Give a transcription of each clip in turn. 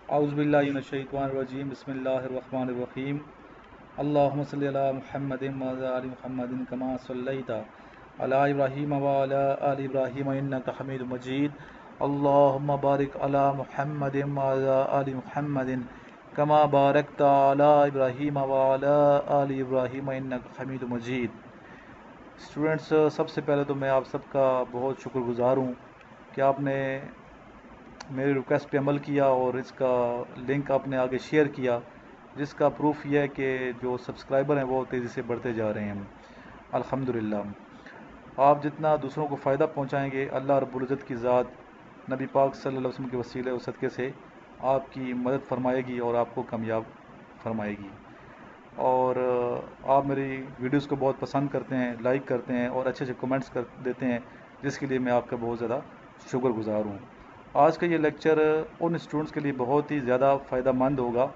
औज़ुबिल्लाहिमिनश्शैतानिर्रजीम बिस्मिल्लाहिर्रहमानिर्रहीम अल्लाहुम्मा सल्लि अला मुहम्मदिन व अला आलि मुहम्मदिन कमा सल्लैता अला इब्राहीम व अला आलि इब्राहीम इन्नका हमीदुम मजीद अल्लाहुम्मा बारिक अला मुहम्मदिन व अला आलि मुहम्मदिन कमा बारकता अला इब्राहीम व अला आलि इब्राहीम इन्नका हमीदुम मजीद। स्टूडेंट्स, सबसे पहले तो मैं आप सबका बहुत शुक्रगुज़ार हूँ कि आपने मेरी रिक्वेस्ट पे अमल किया और इसका लिंक आपने आगे शेयर किया, जिसका प्रूफ ये है कि जो सब्सक्राइबर हैं वो तेज़ी से बढ़ते जा रहे हैं। अल्हम्दुलिल्लाह। आप जितना दूसरों को फ़ायदा पहुंचाएंगे, अल्लाह रब्बुल इज़्ज़त की ज़ात नबी पाक सल्लल्लाहु अलैहि वसल्लम के वसीले और सदक़े से आपकी मदद फरमाएगी और आपको कामयाब फरमाएगी। और आप मेरी वीडियोस को बहुत पसंद करते हैं, लाइक करते हैं और अच्छे अच्छे कमेंट्स कर देते हैं, जिसके लिए मैं आपका बहुत ज़्यादा शुक्रगुज़ार हूँ। आज का ये लेक्चर उन स्टूडेंट्स के लिए बहुत ही ज़्यादा फ़ायदा मंद होगा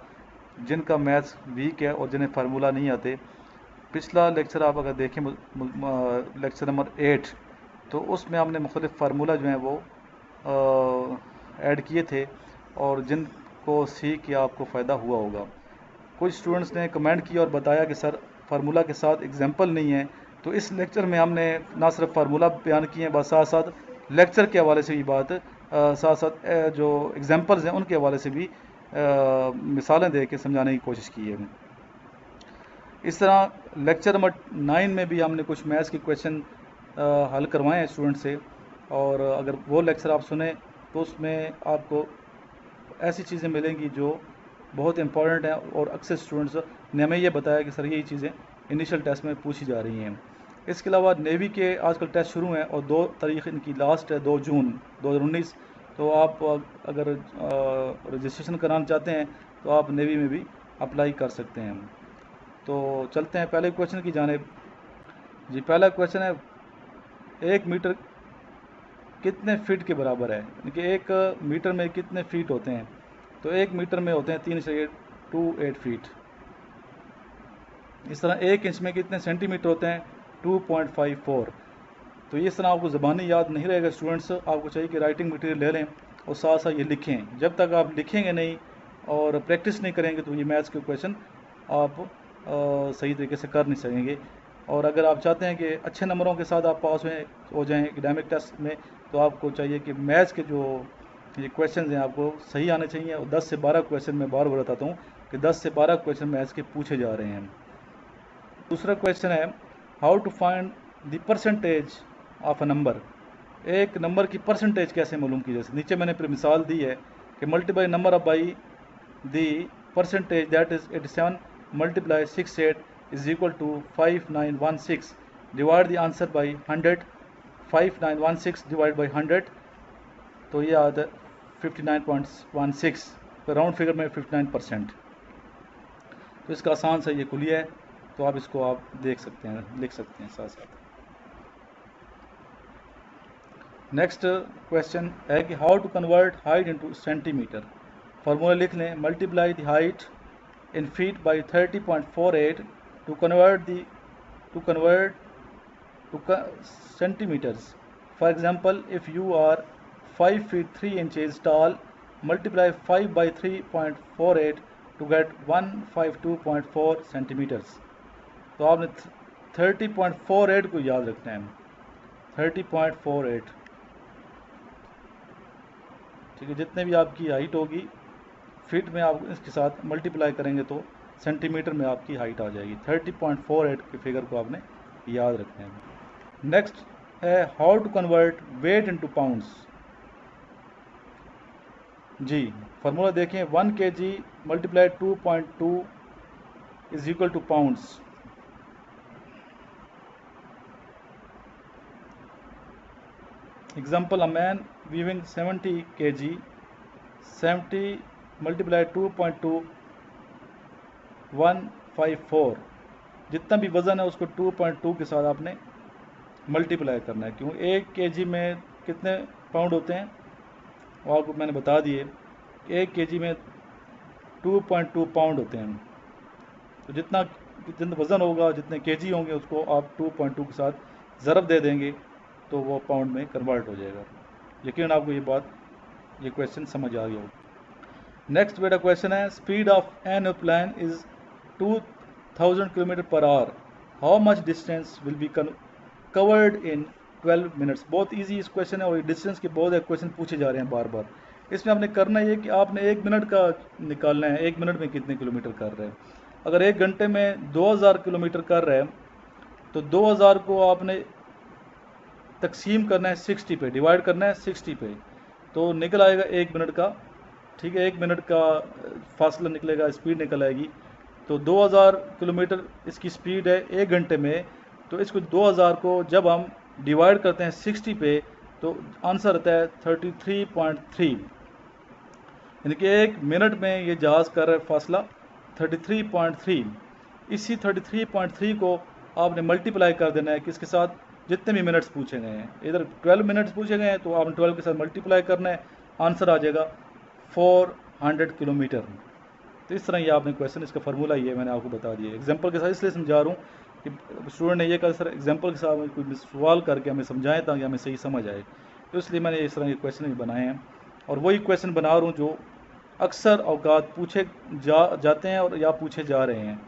जिनका मैथ्स वीक है और जिन्हें फार्मूला नहीं आते। पिछला लेक्चर आप अगर देखें, लेक्चर नंबर 8, तो उसमें हमने मुख्तलिफ़ फार्मूला जो हैं वो ऐड किए थे और जिनको सीख के आपको फ़ायदा हुआ होगा। कुछ स्टूडेंट्स ने कमेंट किया और बताया कि सर फार्मूला के साथ एग्जांपल नहीं है, तो इस लेक्चर में हमने ना सिर्फ फार्मूला बयान किए हैं, बस साथ साथ लेक्चर के हवाले से भी बात, साथ साथ जो एग्जांपल्स हैं उनके हवाले से भी मिसालें दे के समझाने की कोशिश की है। इस तरह लेक्चर नंबर 9 में भी हमने कुछ मैथ्स के क्वेश्चन हल करवाए हैं स्टूडेंट से, और अगर वो लेक्चर आप सुने तो उसमें आपको ऐसी चीज़ें मिलेंगी जो बहुत इंपॉर्टेंट हैं और अक्सर स्टूडेंट्स ने हमें ये बताया कि सर यही चीज़ें इनिशियल टेस्ट में पूछी जा रही हैं। इसके अलावा नेवी के आजकल टेस्ट शुरू हैं और 2 तारीख इनकी लास्ट है, 2 जून 2019। तो आप अगर रजिस्ट्रेशन कराना चाहते हैं तो आप नेवी में भी अप्लाई कर सकते हैं। तो चलते हैं पहले क्वेश्चन की जानिब। जी, पहला क्वेश्चन है 1 मीटर कितने फीट के बराबर है, यानी कि 1 मीटर में कितने फीट होते हैं। तो 1 मीटर में होते हैं 3.28 फीट। इस तरह 1 इंच में कितने सेंटीमीटर होते हैं, 2.54। तो इस तरह आपको ज़बानी याद नहीं रहेगा स्टूडेंट्स, आपको चाहिए कि राइटिंग मटेरियल ले लें और साथ साथ ये लिखें। जब तक आप लिखेंगे नहीं और प्रैक्टिस नहीं करेंगे तो ये मैथ्स के क्वेश्चन आप सही तरीके से कर नहीं सकेंगे। और अगर आप चाहते हैं कि अच्छे नंबरों के साथ आप पास हो जाएँ एकेडमिक टेस्ट में, तो आपको चाहिए कि मैथ्स के जो ये क्वेश्चन हैं आपको सही आने चाहिए। और 10 से 12 क्वेश्चन मैं बार बार बताता हूँ कि 10 से 12 क्वेश्चन मैथ्स के पूछे जा रहे हैं। दूसरा क्वेश्चन है how to find the percentage of a number. एक नंबर की परसेंटेज कैसे मालूम की जाए। नीचे मैंने फिर मिसाल दी है कि multiply number of by the percentage that is 87 multiply 68 is equal to 5916। Divide the answer by 100। 5916 divide by 100, तो ये आता है 59.16। तो राउंड फिगर में 59%। तो इसका आसान सा ये कुलिया है, तो आप इसको आप देख सकते हैं, लिख सकते हैं साथ साथ। नेक्स्ट क्वेश्चन है कि how to convert height into centimetre. Formula लिख लें, multiply the height in feet by 30.48 to convert to centimetres. For example, if you are 5 feet 3 inches tall, multiply 5 by 3.48 to get 152.4 centimeters। तो आपने 30.48 को याद रखना है, 30.48। ठीक है, जितने भी आपकी हाइट होगी फीट में आप इसके साथ मल्टीप्लाई करेंगे तो सेंटीमीटर में आपकी हाइट आ जाएगी। 30.48 के फिगर को आपने याद रखना है। नेक्स्ट है how to convert weight into pounds. जी, फार्मूला देखें, 1 kg multiply 2.2 is equal to pounds. Example, a man weighing 70 kg, 70 multiply 2.2 154। जितना भी वज़न है उसको 2.2 के साथ आपने मल्टीप्लाई करना है। क्यों, 1 kg में कितने पाउंड होते हैं वो आपको मैंने बता दिए। 1 kg में 2.2 पाउंड होते हैं। तो जितना वज़न होगा, जितने केजी होंगे, उसको आप 2.2 के साथ ज़रब दे देंगे तो वो पाउंड में कन्वर्ट हो जाएगा। यकीन आपको ये क्वेश्चन समझ आ गया होगा। नेक्स्ट बेटा क्वेश्चन है, speed of an aeroplane is 2000 kilometre per hour, how much distance will be covered in 12 minutes. बहुत इजी इस क्वेश्चन है और डिस्टेंस के बहुत क्वेश्चन पूछे जा रहे हैं बार बार। इसमें आपने करना ये कि आपने 1 मिनट का निकालना है, 1 मिनट में कितने किलोमीटर कर रहे हैं। अगर 1 घंटे में 2000 किलोमीटर कर रहे हैं तो 2000 को आपने तकसीम करना है 60 पे, डिवाइड करना है 60 पे, तो निकल आएगा 1 मिनट का। ठीक है, 1 मिनट का फासला निकलेगा, स्पीड निकल आएगी। तो 2000 किलोमीटर इसकी स्पीड है 1 घंटे में, तो इसको 2000 को जब हम डिवाइड करते हैं 60 पे तो आंसर आता है 33.3, यानी कि 1 मिनट में ये जहाज़ कर रहा है फासला 33.3। इसी 33.3 को आपने मल्टीप्लाई कर देना है किसके साथ, जितने भी मिनट्स पूछे गए हैं। इधर 12 मिनट्स पूछे गए हैं तो आपने 12 के साथ मल्टीप्लाई करना है, आंसर आ जाएगा 400 किलोमीटर। तो इस तरह ये आपने क्वेश्चन, इसका फार्मूला ये मैंने आपको बता दिया एग्जाम्पल के साथ। इसलिए समझा रहा हूँ कि स्टूडेंट ने ये कहा सर एग्जाम्पल के साथ कोई सवाल करके हमें समझाएं ताकि हमें सही समझ आए, तो इसलिए मैंने इस तरह के क्वेश्चन भी बनाए हैं। और वही क्वेश्चन बना रहा हूँ जो अक्सर औकात पूछे जाते हैं और या पूछे जा रहे हैं।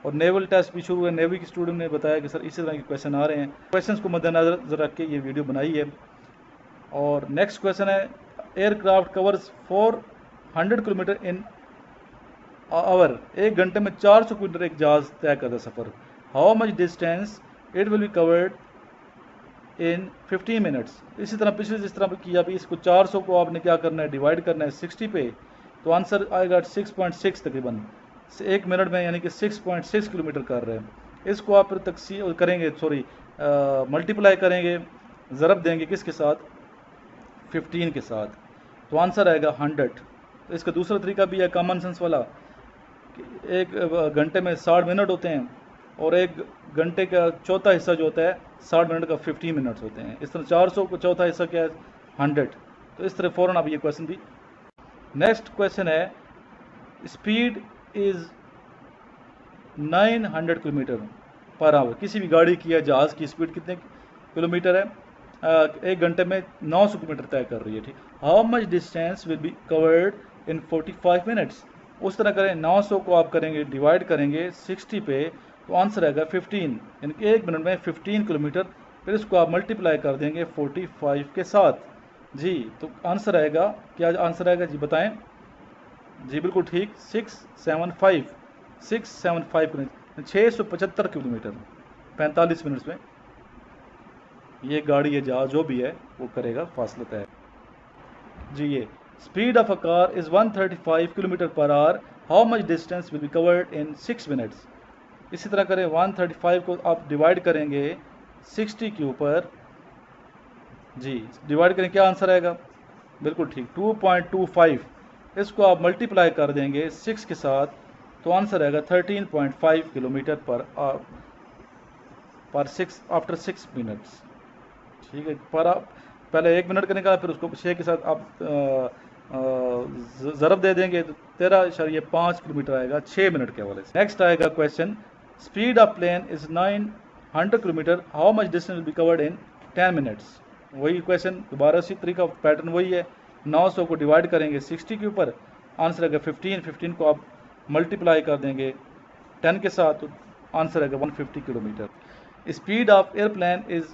और नेवल टेस्ट भी शुरू है, नेवी के स्टूडेंट ने बताया कि सर इसी तरह के क्वेश्चन आ रहे हैं। क्वेश्चंस को मद्देनजर रख के ये वीडियो बनाई है। और नेक्स्ट क्वेश्चन है, aircraft covers 400 kilometre in hour, 1 घंटे में 400 किलोमीटर एक जहाज तय करता सफ़र, how much distance it will be covered in 15 minutes. इसी तरह पिछले जिस तरह किया अभी, इसको 400 को आपने क्या करना है, डिवाइड करना है 60 पे, तो आंसर आएगा 6.6 तकरीबन 1 मिनट में, यानी कि 6.6 किलोमीटर कर रहे हैं। इसको आप फिर तकसीम करेंगे, मल्टीप्लाई करेंगे, ज़रब देंगे किसके साथ, 15 के साथ, तो आंसर आएगा 100। तो इसका दूसरा तरीका भी है कॉमन सेंस वाला, कि 1 घंटे में 60 मिनट होते हैं और 1 घंटे का चौथा हिस्सा जो होता है 60 मिनट का 15 मिनट्स होते हैं। इस तरह 400 को चौथा हिस्सा क्या है, 100। तो इस तरह फ़ौरन आप ये क्वेश्चन भी। नेक्स्ट क्वेश्चन है, speed is 900 kilometre per our, किसी भी गाड़ी की या जहाज़ की स्पीड कितने किलोमीटर है, 1 घंटे में 900 किलोमीटर तय कर रही है। ठीक, how much distance will be covered in 45 minutes. उस तरह करें, 900 को आप करेंगे डिवाइड करेंगे 60 पे, तो आंसर आएगा 15, यानी कि 1 मिनट में 15 किलोमीटर। फिर इसको आप मल्टीप्लाई कर देंगे 45 के साथ जी, तो आंसर आएगा, क्या आंसर आएगा जी बताएं जी, बिल्कुल ठीक, 675 किलोमीटर, 675 किलोमीटर 45 मिनट्स में ये गाड़ी या जहाज जो भी है वो करेगा फासला तय जी। ये speed of a car is 135 kilometre per hour, how much distance will be covered in 6 minutes. इसी तरह करें, 135 को आप डिवाइड करेंगे 60 के ऊपर जी, डिवाइड करें, क्या आंसर आएगा, बिल्कुल ठीक 2.25। इसको आप मल्टीप्लाई कर देंगे 6 के साथ, तो आंसर आएगा 13.5 किलोमीटर पर 6 आफ्टर 6 मिनट्स। ठीक है, पर आप पहले 1 मिनट का निकाला, फिर उसको 6 के साथ आप ज़रब दे देंगे तो 13.5 किलोमीटर आएगा 6 मिनट के हवाले से। नेक्स्ट आएगा question, speed of plane is 900 kilometre, how much distance will be covered in 10 minutes. वही क्वेश्चन दोबारा, उसी तरीका पैटर्न वही है, 900 को डिवाइड करेंगे 60 के ऊपर, आंसर आएगा 15 को आप मल्टीप्लाई कर देंगे 10 के साथ, तो आंसर आएगा 150 kilometre. Speed of airplane is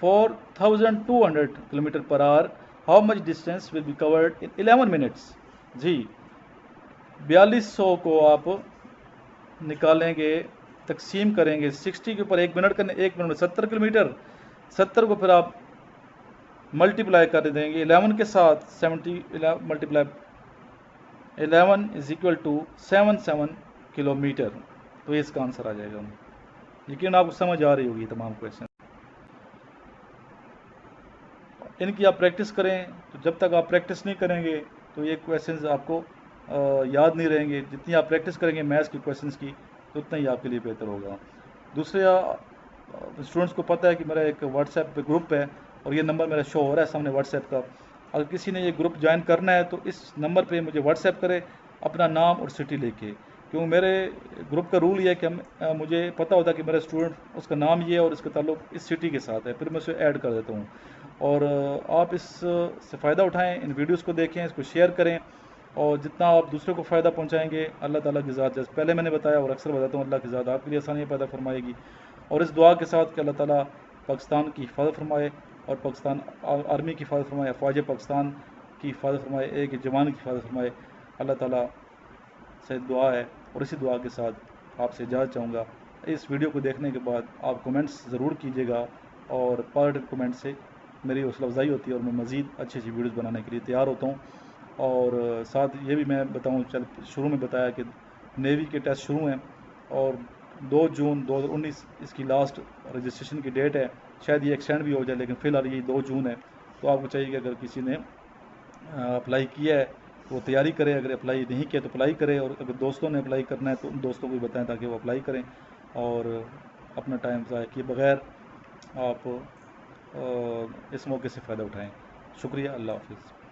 4200 kilometre per hour, how much distance will be covered in 11 minutes जी। 4200 को आप निकालेंगे, तकसीम करेंगे 60 के ऊपर, 1 मिनट करने, 1 मिनट में 70 किलोमीटर, 70 को फिर आप मल्टीप्लाई कर देंगे 11 के साथ, 70 multiply 11 is equal to 77 kilometre, तो इसका आंसर आ जाएगा। यकीन आपको समझ आ रही होगी तमाम क्वेश्चन। इनकी आप प्रैक्टिस करें, तो जब तक आप प्रैक्टिस नहीं करेंगे तो ये क्वेश्चंस आपको याद नहीं रहेंगे। जितनी आप प्रैक्टिस करेंगे मैथ्स की क्वेश्चंस की, तो उतना ही आपके लिए बेहतर होगा। दूसरे स्टूडेंट्स को पता है कि मेरा एक व्हाट्सएप पे ग्रुप है और ये नंबर मेरा शो हो रहा है सामने व्हाट्सएप का। अगर किसी ने ये ग्रुप ज्वाइन करना है तो इस नंबर पे मुझे व्हाट्सएप करे अपना नाम और सिटी लेके, क्यों मेरे ग्रुप का रूल ये है कि मुझे पता होता है कि मेरा स्टूडेंट, उसका नाम ये है और इसका ताल्लुक इस सिटी के साथ है, फिर मैं उसे ऐड कर देता हूँ। और आप इससे फ़ायदा उठाएं, इन वीडियोस को देखें, इसको शेयर करें और जितना आप दूसरे को फ़ायदा पहुंचाएंगे, अल्लाह ताला की ज़ात, जैसे पहले मैंने बताया और अक्सर बताता हूँ, अल्लाह की ज़ात आपके लिए आसानियाँ पैदा फरमाएगी। और इस दुआ के साथ कि अल्लाह ताला पाकिस्तान की हिफाजत फरमाए और पाकिस्तान आर्मी की हिफाजत फरमाए, फ़ौज पाकिस्तान की हिफाजत फरमाए, एक जवान की हिफाजत फरमाए, अल्लाह ताला से दुआ है। और इसी दुआ के साथ आपसे इजाज़त चाहूँगा। इस वीडियो को देखने के बाद आप कमेंट्स ज़रूर कीजिएगा, और पॉजिटिव कमेंट से मेरी हौसला अफजाई होती है और मैं मज़ीद अच्छी अच्छी वीडियोज़ बनाने के लिए तैयार होता हूँ। और साथ ये भी मैं बताऊँ, चल शुरू में बताया कि नेवी के टेस्ट शुरू हैं और 2 जून 2019 इसकी लास्ट रजिस्ट्रेशन की डेट है। शायद ये एक्सटेंड भी हो जाए, लेकिन फ़िलहाल ये 2 जून है। तो आपको चाहिए कि अगर किसी ने अप्लाई किया है तो वो तैयारी करें, अगर अप्लाई नहीं किया तो अप्लाई करें, और अगर दोस्तों ने अप्लाई करना है तो उन दोस्तों को भी बताएं ताकि वो अप्लाई करें और अपना टाइम ज़ाया किए बगैर आप इस मौके से फ़ायदा उठाएं। शुक्रिया। अल्लाह हाफ़िज़।